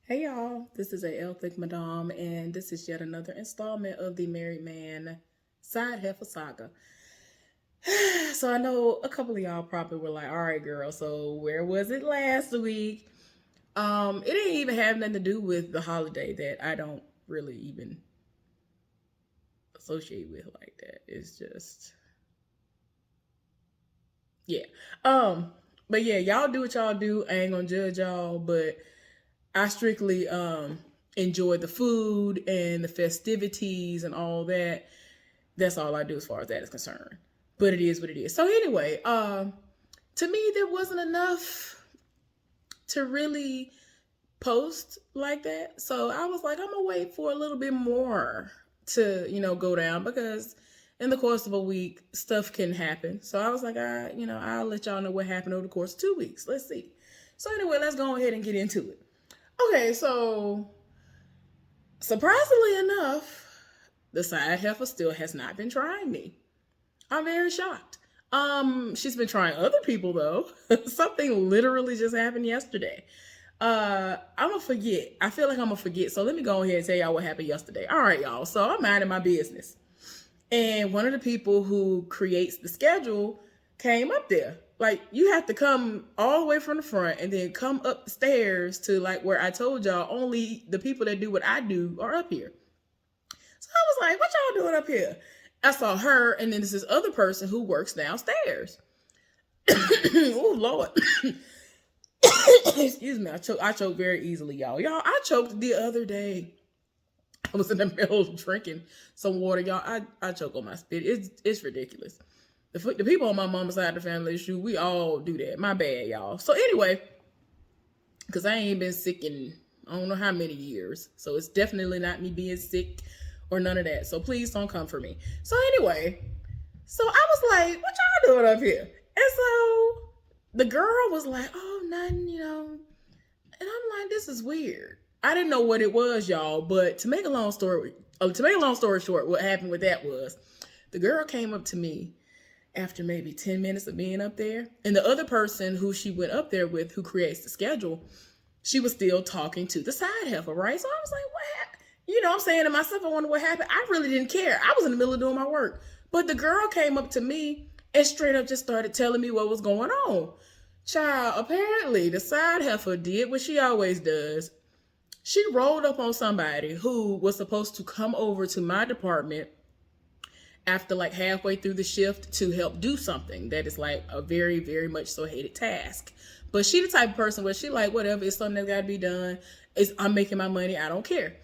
Hey y'all, this is a Thick Madame, and this is yet another installment of the Married Man Side Heffa Saga. So I know a couple of y'all probably were like, all right, girl, so where was it last week? It didn't even have nothing to do with the holiday that I don't really even associate with like that. It's just yeah. Um, but yeah, y'all do what y'all do. I ain't gonna judge y'all, but I strictly enjoy the food and the festivities and all that. That's all I do as far as that is concerned. But it is what it is. So anyway, to me there wasn't enough to really post like that. So I was like, I'm gonna wait for a little bit more to, go down because in the course of a week, stuff can happen. So I was like, I'll let y'all know what happened over the course of 2 weeks. Let's see. So anyway, let's go ahead and get into it. Okay, so surprisingly enough, the side heifer still has not been trying me. I'm very shocked. She's been trying other people though. Something literally just happened yesterday. I'm gonna forget. I feel like I'm gonna forget. So let me go ahead and tell y'all what happened yesterday. All right, y'all. So I'm minding my business. And one of the people who creates the schedule came up there. Like, you have to come all the way from the front and then come up the stairs to like where I told y'all only the people that do what I do are up here. So I was like, what y'all doing up here? I saw her, and then there's this other person who works downstairs. Oh Lord. Excuse me. I choke very easily, y'all. Y'all, I choked the other day. I was in the middle of drinking some water, y'all. I choke on my spit. It's ridiculous. The people on my mama's side of the family issue, we all do that. My bad, y'all. So anyway, because I ain't been sick in I don't know how many years. So it's definitely not me being sick or none of that. So please don't come for me. So anyway, so I was like, what y'all doing up here? And so the girl was like, oh, nothing. And I'm like, this is weird. I didn't know what it was, y'all. But to make a long story short, what happened with that was the girl came up to me after maybe 10 minutes of being up there. And the other person who she went up there with, who creates the schedule, she was still talking to the side heifer, right? So I was like, what happened? I'm saying to myself, I wonder what happened. I really didn't care. I was in the middle of doing my work. But the girl came up to me and straight up just started telling me what was going on. Child, apparently the side heifer did what she always does. She rolled up on somebody who was supposed to come over to my department after like halfway through the shift to help do something that is like a very, very much so hated task. But she the type of person where she like, whatever, it's something that's got to be done. I'm making my money. I don't care.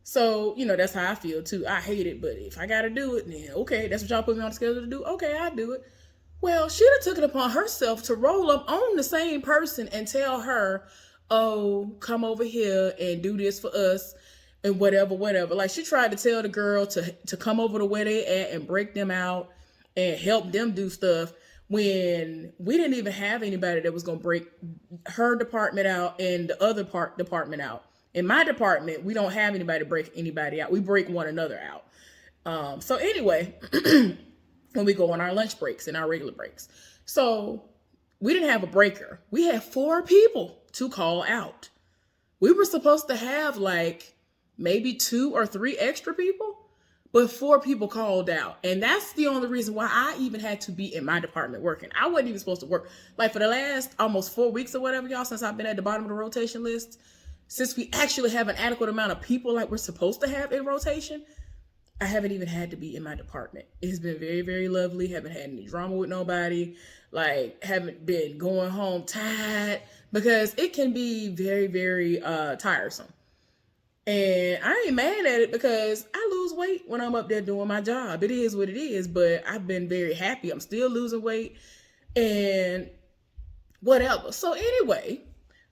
So, that's how I feel too. I hate it, but if I got to do it, then okay, that's what y'all put me on the schedule to do. Okay, I'll do it. Well, she'd have took it upon herself to roll up on the same person and tell her, oh, come over here and do this for us and whatever, whatever. Like, she tried to tell the girl to come over to where they at and break them out and help them do stuff when we didn't even have anybody that was going to break her department out and the other department out. In my department, we don't have anybody to break anybody out. We break one another out. So anyway, when we go on our lunch breaks and our regular breaks. So we didn't have a breaker. We had 4 people to call out. We were supposed to have like maybe 2 or 3 extra people, but 4 people called out. And that's the only reason why I even had to be in my department working. I wasn't even supposed to work. Like for the last almost 4 weeks or whatever, y'all, since I've been at the bottom of the rotation list, since we actually have an adequate amount of people like we're supposed to have in rotation, I haven't even had to be in my department. It's been very, very lovely. Haven't had any drama with nobody. Like, haven't been going home tired because it can be very, very tiresome. And I ain't mad at it because I lose weight when I'm up there doing my job. It is what it is, but I've been very happy. I'm still losing weight and whatever. So anyway,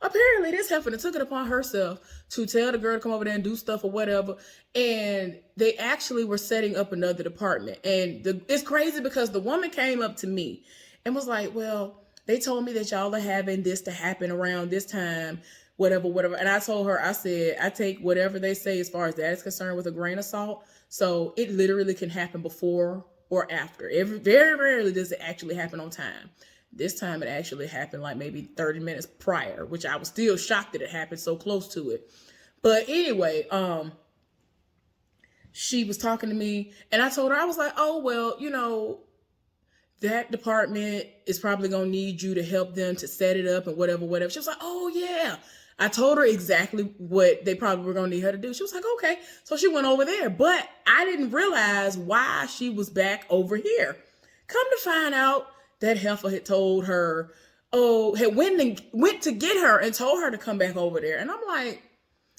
apparently this heifer took it upon herself to tell the girl to come over there and do stuff or whatever. And they actually were setting up another department. And it's crazy because the woman came up to me and was like, well, they told me that y'all are having this to happen around this time, whatever, whatever. And I told her, I said, I take whatever they say as far as that is concerned with a grain of salt. So it literally can happen before or after. Very rarely does it actually happen on time. This time it actually happened like maybe 30 minutes prior, which I was still shocked that it happened so close to it. But anyway, she was talking to me, and I told her, I was like, oh, well, that department is probably going to need you to help them to set it up and whatever, whatever. She was like, oh, yeah. I told her exactly what they probably were going to need her to do. She was like, okay. So she went over there, but I didn't realize why she was back over here. Come to find out that Heffa had told her, had went to get her and told her to come back over there. And I'm like,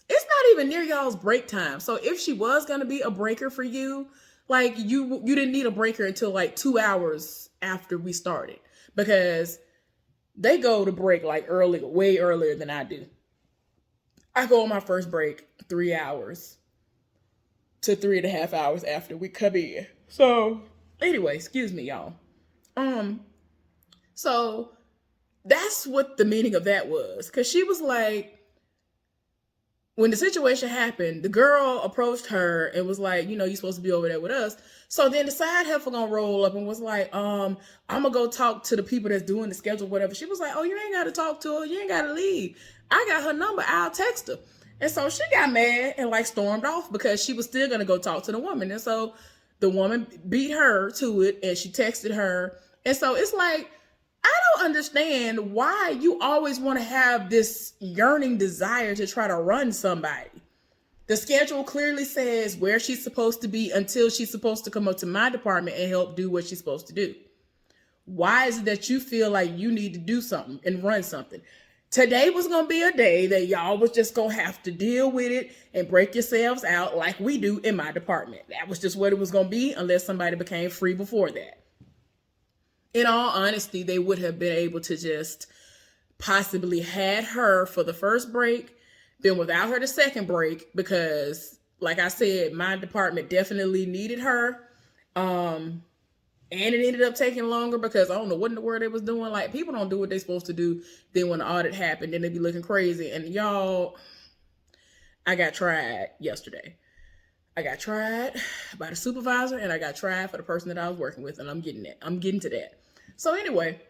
it's not even near y'all's break time. So if she was going to be a breaker for you, like you didn't need a breaker until like 2 hours after we started, because they go to break like early, way earlier than I do. I go on my first break 3 hours to 3.5 hours after we come in. So anyway, excuse me, y'all. So that's what the meaning of that was. Cause she was like, when the situation happened, the girl approached her and was like, you're supposed to be over there with us. So then the side heifer gonna roll up and was like, I'm gonna go talk to the people that's doing the schedule, whatever. She was like, oh, you ain't gotta talk to her. You ain't gotta leave. I got her number. I'll text her. And so she got mad and like stormed off because she was still gonna go talk to the woman. And so the woman beat her to it and she texted her. And so it's like, I don't understand why you always want to have this yearning desire to try to run somebody. The schedule clearly says where she's supposed to be until she's supposed to come up to my department and help do what she's supposed to do. Why is it that you feel like you need to do something and run something? Today was going to be a day that y'all was just going to have to deal with it and break yourselves out like we do in my department. That was just what it was going to be, unless somebody became free before that. In all honesty, they would have been able to just possibly had her for the first break, then without her the second break, because like I said, my department definitely needed her. And it ended up taking longer because I don't know what in the world they was doing. Like, people don't do what they're supposed to do. Then when the audit happened, then they be looking crazy. And y'all, I got tried yesterday. I got tried by the supervisor and I got tried for the person that I was working with. And I'm getting to that. So anyway,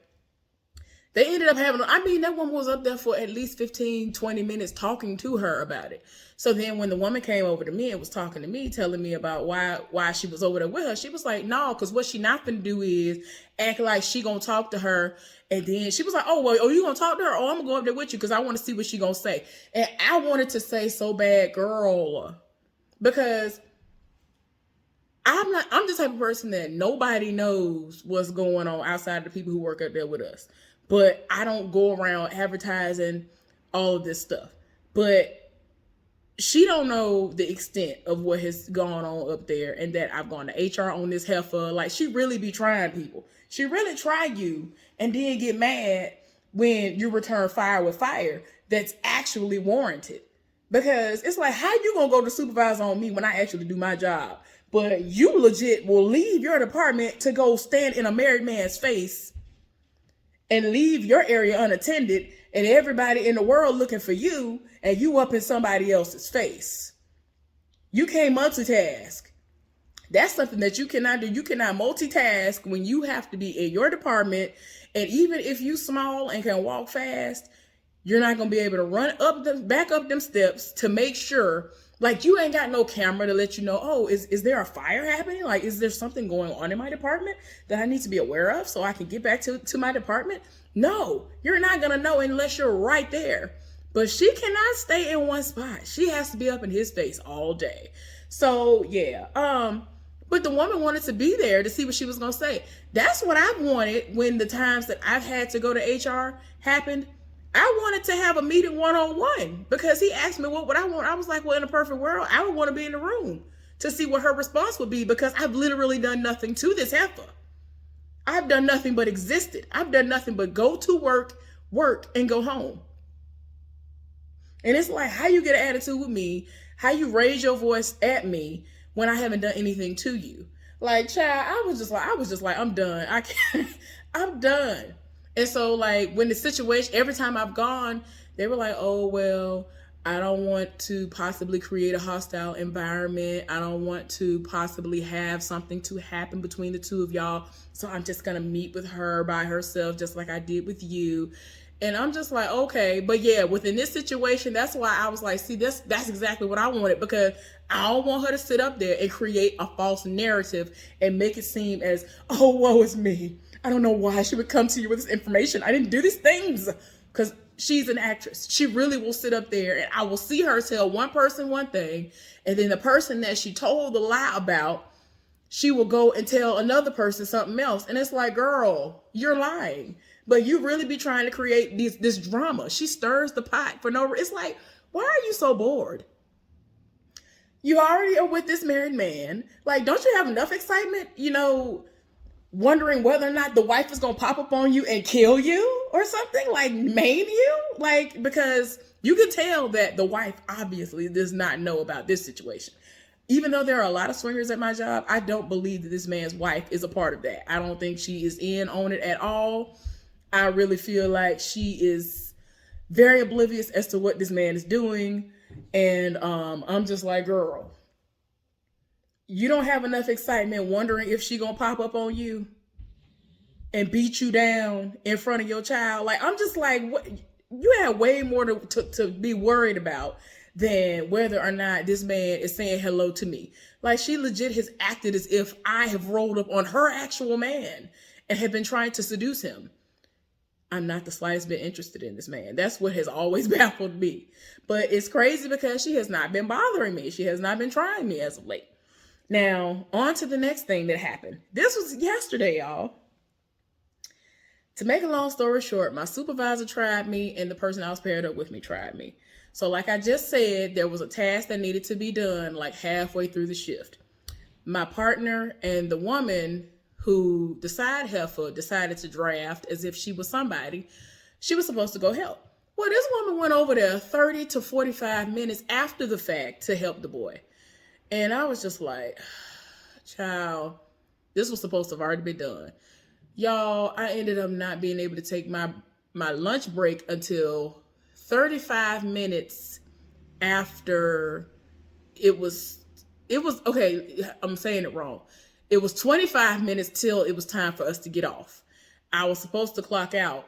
they ended up having, that woman was up there for at least 15, 20 minutes talking to her about it. So then when the woman came over to me and was talking to me, telling me about why she was over there with her, she was like, no, because what she not gonna do is act like she gonna talk to her. And then she was like, oh, well, are you gonna talk to her? Oh, I'm gonna go up there with you because I want to see what she gonna say. And I wanted to say so bad, girl, because I'm the type of person that nobody knows what's going on outside of the people who work up there with us. But I don't go around advertising all of this stuff. But she don't know the extent of what has gone on up there, and that I've gone to HR on this heifer. Like, she really be trying people. She really try you and then get mad when you return fire with fire that's actually warranted. Because it's like, how you gonna go to supervise on me when I actually do my job? But you legit will leave your department to go stand in a married man's face and leave your area unattended and everybody in the world looking for you, and you up in somebody else's face. You can't multitask. That's something that you cannot do. You cannot multitask when you have to be in your department. And even if you small and can walk fast, you're not going to be able to run back up them steps to make sure, like, you ain't got no camera to let you know, oh, is there a fire happening? Like, is there something going on in my department that I need to be aware of so I can get back to my department? No, you're not going to know unless you're right there. But she cannot stay in one spot. She has to be up in his face all day. So, yeah. But the woman wanted to be there to see what she was going to say. That's what I wanted when the times that I've had to go to HR happened. I wanted to have a meeting one-on-one because he asked me what would I want. I was like, well, in a perfect world, I would want to be in the room to see what her response would be, because I've literally done nothing to this heifer. I've done nothing but existed. I've done nothing but go to work, and go home. And it's like, how you get an attitude with me, how you raise your voice at me when I haven't done anything to you. Like, child, I was just like, I'm done. I can't, I'm done. And so, like, when the situation, every time I've gone, they were like, oh, well, I don't want to possibly create a hostile environment. I don't want to possibly have something to happen between the two of y'all. So I'm just going to meet with her by herself, just like I did with you. And I'm just like, okay, but yeah, within this situation, that's why I was like, see, that's exactly what I wanted, because I don't want her to sit up there and create a false narrative and make it seem as, oh, woe is me. I don't know why she would come to you with this information. I didn't do these things. Because she's an actress. She really will sit up there and I will see her tell one person one thing, and then the person that she told the lie about, she will go and tell another person something else. And it's like, girl, you're lying. But you really be trying to create this drama. She stirs the pot for no reason. It's like, why are you so bored? You already are with this married man. Like, don't you have enough excitement, wondering whether or not the wife is going to pop up on you and kill you or something, like maim you? Like, because you can tell that the wife obviously does not know about this situation. Even though there are a lot of swingers at my job, I don't believe that this man's wife is a part of that. I don't think she is in on it at all. I really feel like she is very oblivious as to what this man is doing. And I'm just like, girl, you don't have enough excitement wondering if she gonna pop up on you and beat you down in front of your child. Like, I'm just like, what? You have way more to be worried about than whether or not this man is saying hello to me. Like, she legit has acted as if I have rolled up on her actual man and have been trying to seduce him. I'm not the slightest bit interested in this man. That's what has always baffled me. But it's crazy because she has not been bothering me. She has not been trying me as of late. Now, on to the next thing that happened. This was yesterday, y'all. To make a long story short, my supervisor tried me and the person I was paired up with me tried me. So like I just said, there was a task that needed to be done like halfway through the shift. My partner and the woman who the side Heffa decided to draft as if she was somebody, she was supposed to go help. Well, this woman went over there 30 to 45 minutes after the fact to help the boy. And I was just like, child, this was supposed to have already been done. Y'all, I ended up not being able to take my lunch break until 35 minutes after it was okay, I'm saying it wrong. It was 25 minutes till it was time for us to get off. I was supposed to clock out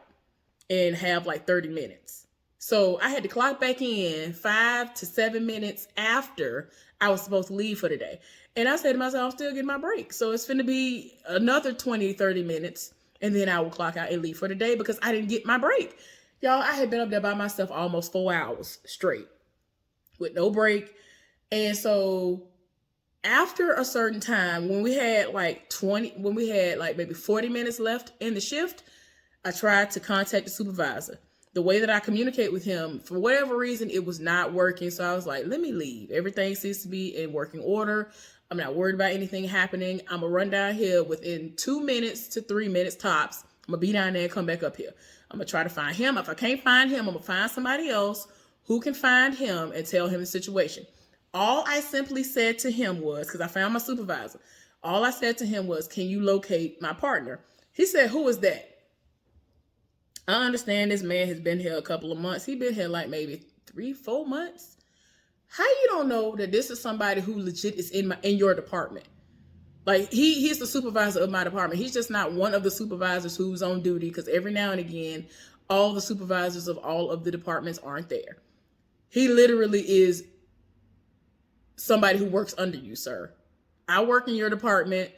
and have like 30 minutes. So I had to clock back in 5 to 7 minutes after I was supposed to leave for the day. And I said to myself, I'm still getting my break. So it's finna be another 20, 30 minutes. And then I will clock out and leave for the day because I didn't get my break. Y'all, I had been up there by myself almost 4 hours straight with no break. And so after a certain time, when we had like maybe 40 minutes left in the shift, I tried to contact the supervisor. The way that I communicate with him, for whatever reason, it was not working. So I was like, let me leave. Everything seems to be in working order. I'm not worried about anything happening. I'm going to run down here within 2 minutes to 3 minutes tops. I'm going to be down there and come back up here. I'm going to try to find him. If I can't find him, I'm going to find somebody else who can find him and tell him the situation. All I simply said to him was, because I found my supervisor, all I said to him was, can you locate my partner? He said, who is that? I understand this man has been here a couple of months. He's been here like maybe 3-4 months. How you don't know that this is somebody who legit is in your department? Like, he's the supervisor of my department. He's just not one of the supervisors who's on duty, because every now and again, all the supervisors of all of the departments aren't there. He literally is somebody who works under you, sir. I work in your department.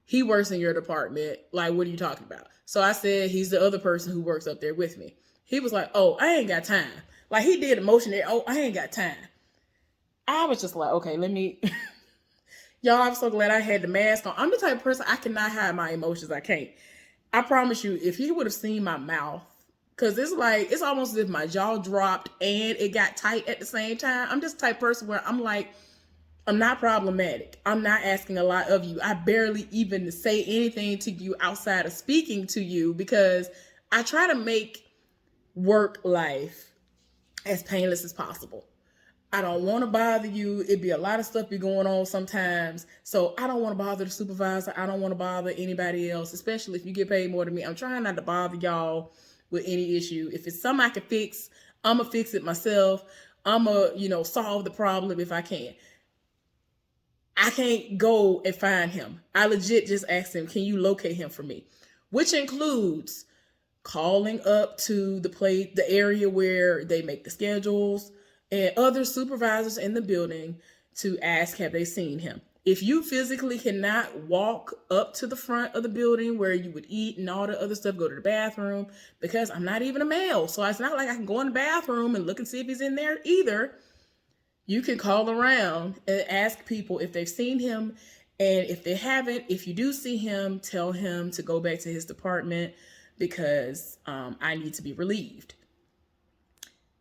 He works in your department. Like, what are you talking about? So I said, he's the other person who works up there with me. He was like, oh, I ain't got time. Like, he did a motion there. Oh, I ain't got time. I was just like, okay, let me. Y'all, I'm so glad I had the mask on. I'm the type of person, I cannot hide my emotions. I can't. I promise you, if you would have seen my mouth, because it's almost as if my jaw dropped and it got tight at the same time. I'm just the type of person where I'm like, I'm not problematic. I'm not asking a lot of you. I barely even say anything to you outside of speaking to you, because I try to make work life as painless as possible. I don't want to bother you. It'd be a lot of stuff be going on sometimes. So I don't want to bother the supervisor. I don't want to bother anybody else, especially if you get paid more than me. I'm trying not to bother y'all with any issue. If it's something I can fix, I'm going to fix it myself. I'm going to, solve the problem if I can. I can't go and find him. I legit just asked him, can you locate him for me? Which includes calling up to the area where they make the schedules and other supervisors in the building to ask, have they seen him? If you physically cannot walk up to the front of the building where you would eat and all the other stuff, go to the bathroom, because I'm not even a male, so it's not like I can go in the bathroom and look and see if he's in there either. You can call around and ask people if they've seen him. And if they haven't, if you do see him, tell him to go back to his department because I need to be relieved.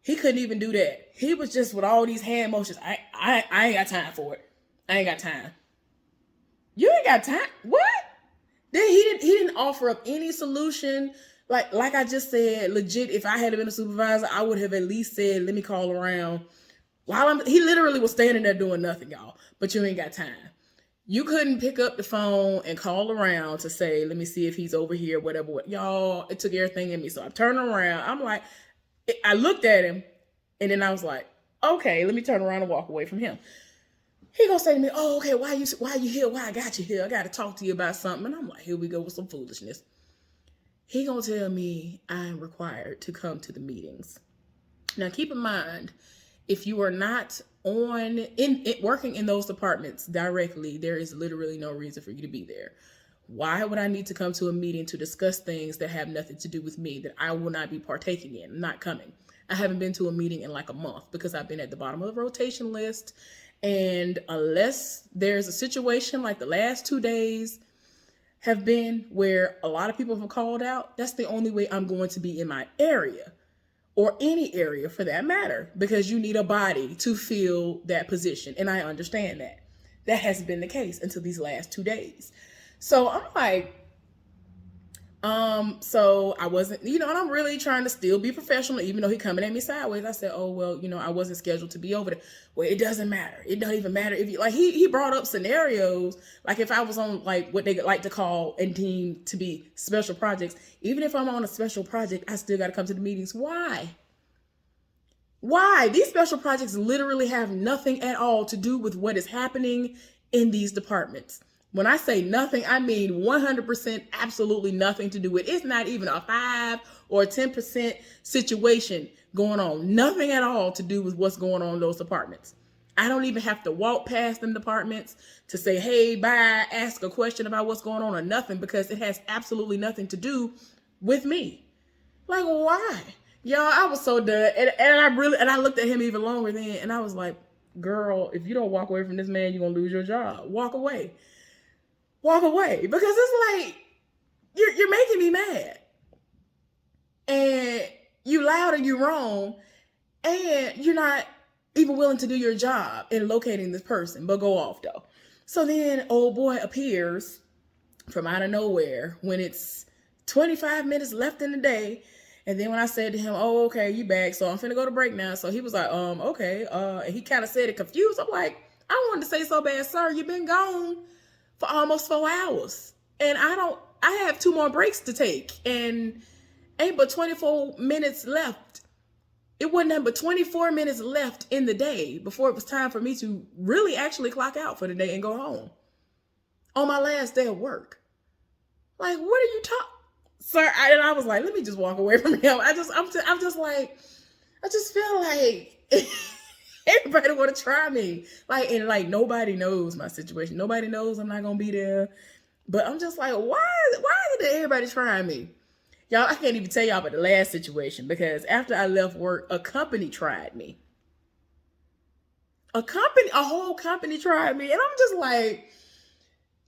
He couldn't even do that. He was just with all these hand motions. I ain't got time for it. I ain't got time. You ain't got time? What? Then he didn't offer up any solution. Like I just said, legit, if I had been a supervisor, I would have at least said, let me call around. He literally was standing there doing nothing, y'all. But you ain't got time. You couldn't pick up the phone and call around to say, let me see if he's over here, whatever. Y'all, it took everything in me. So I turned around. I'm like, I looked at him and then I was like, okay, let me turn around and walk away from him. He gonna say to me, oh, okay, why you here? Why I got you here? I got to talk to you about something. And I'm like, here we go with some foolishness. He gonna tell me I'm required to come to the meetings. Now, keep in mind, if you are not working in those departments directly, there is literally no reason for you to be there. Why would I need to come to a meeting to discuss things that have nothing to do with me that I will not be partaking in? I'm not coming. I haven't been to a meeting in like a month because I've been at the bottom of the rotation list. And unless there's a situation like the last 2 days have been where a lot of people have called out, that's the only way I'm going to be in my area. Or any area for that matter, because you need a body to fill that position. And I understand that. That hasn't been the case until these last 2 days. So I'm like, so I wasn't, and I'm really trying to still be professional, even though he coming at me sideways. I said, oh, well, I wasn't scheduled to be over there. Well, it doesn't matter. It don't even matter if you, like, he brought up scenarios, like if I was on like what they like to call and deem to be special projects, even if I'm on a special project, I still got to come to the meetings. Why? These special projects literally have nothing at all to do with what is happening in these departments. When I say nothing, I mean 100% absolutely nothing to do with it. It's not even a 5 or 10% situation going on. Nothing at all to do with what's going on in those departments. I don't even have to walk past them departments to say, hey, bye, ask a question about what's going on or nothing, because it has absolutely nothing to do with me. Like, why? Y'all, I was so done. And I looked at him even longer then, and I was like, girl, if you don't walk away from this man, you're going to lose your job. Walk away. Because it's like, you're making me mad. And you loud and you wrong, and you're not even willing to do your job in locating this person, but go off though. So then old boy appears from out of nowhere when it's 25 minutes left in the day. And then when I said to him, oh, okay, you back, so I'm finna go to break now. So he was like, okay. And he kind of said it confused. I'm like, I wanted to say so bad, sir, you've been gone for almost 4 hours. And I have 2 more breaks to take. And ain't but 24 minutes left. It wasn't nothing but 24 minutes left in the day before it was time for me to really actually clock out for the day and go home on my last day of work. Like, what are you talking? Sir, and I was like, let me just walk away from him. I'm just like, I just feel like everybody want to try me. Like, and like, nobody knows my situation. Nobody knows I'm not going to be there. But I'm just like, why did everybody try me? Y'all, I can't even tell y'all about the last situation, because after I left work, a company tried me. A whole company tried me. And I'm just like,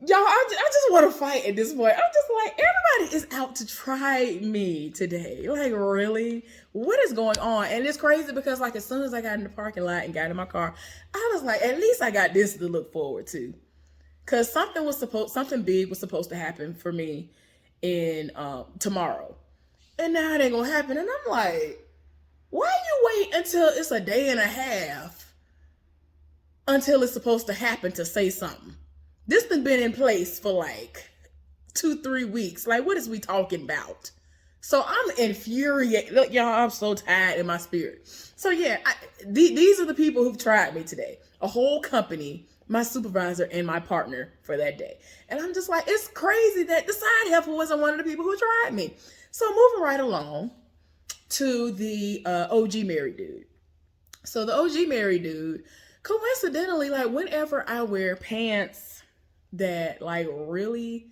y'all, I just want to fight at this point. I'm just like, everybody is out to try me today. Like, really? What is going on? And it's crazy because, like, as soon as I got in the parking lot and got in my car, I was like, at least I got this to look forward to. Because something big was supposed to happen for me in tomorrow. And now it ain't going to happen. And I'm like, why you wait until it's a day and a half until it's supposed to happen to say something? This has been in place for like 2-3 weeks. Like, what is we talking about? So I'm infuriated. Look, y'all, I'm so tired in my spirit. So yeah, these are the people who've tried me today. A whole company, my supervisor, and my partner for that day. And I'm just like, it's crazy that the side heifer wasn't one of the people who tried me. So moving right along to the OG married dude. So the OG married dude, coincidentally, like whenever I wear pants that like really